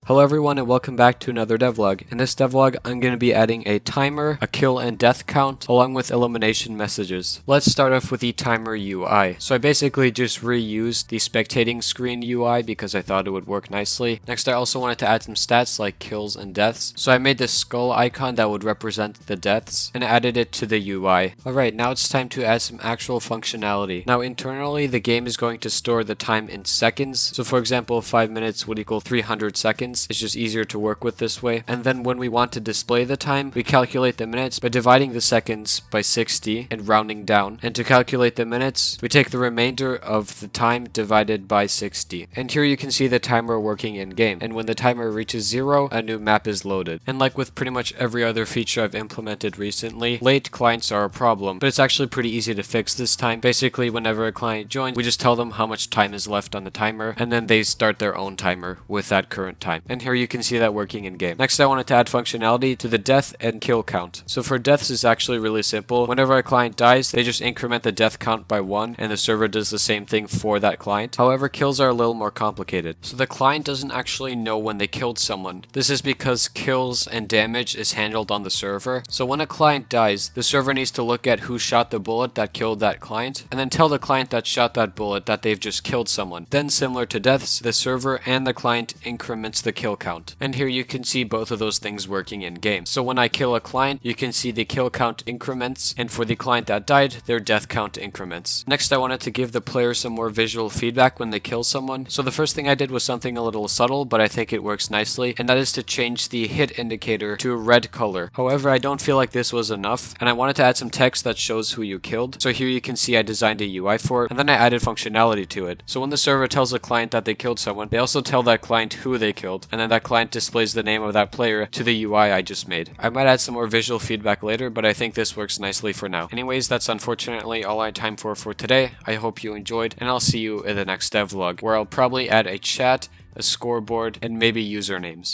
Hello everyone and welcome back to another devlog. In this devlog, I'm going to be adding a timer, a kill and death count, along with elimination messages. Let's start off with the timer UI. So I basically just reused the spectating screen UI because I thought it would work nicely. Next, I also wanted to add some stats like kills and deaths. So I made this skull icon that would represent the deaths and added it to the UI. Alright, now it's time to add some actual functionality. Now internally, the game is going to store the time in seconds. So for example, 5 minutes would equal 300 seconds. It's just easier to work with this way. And then when we want to display the time, we calculate the minutes by dividing the seconds by 60 and rounding down. And to calculate the minutes, we take the remainder of the time divided by 60. And here you can see the timer working in game. And when the timer reaches 0, a new map is loaded. And like with pretty much every other feature I've implemented recently, late clients are a problem, but it's actually pretty easy to fix this time. Basically, whenever a client joins, we just tell them how much time is left on the timer, and then they start their own timer with that current time. And here you can see that working in game. Next, I wanted to add functionality to the death and kill count. So for deaths, it's actually really simple. Whenever a client dies, they just increment the death count by 1, and the server does the same thing for that client. However, kills are a little more complicated. So the client doesn't actually know when they killed someone. This is because kills and damage is handled on the server. So when a client dies, the server needs to look at who shot the bullet that killed that client, and then tell the client that shot that bullet that they've just killed someone. Then similar to deaths, the server and the client increments the kill count. And here you can see both of those things working in game. So when I kill a client, you can see the kill count increments, and for the client that died, their death count increments. Next, I wanted to give the player some more visual feedback when they kill someone. So the first thing I did was something a little subtle, but I think it works nicely, and that is to change the hit indicator to a red color. However, I don't feel like this was enough, and I wanted to add some text that shows who you killed. So here you can see I designed a UI for it, and then I added functionality to it. So when the server tells a client that they killed someone, they also tell that client who they killed, and then that client displays the name of that player to the UI I just made. I might add some more visual feedback later, but I think this works nicely for now. Anyways, that's unfortunately all I had time for today. I hope you enjoyed, and I'll see you in the next devlog, where I'll probably add a chat, a scoreboard, and maybe usernames.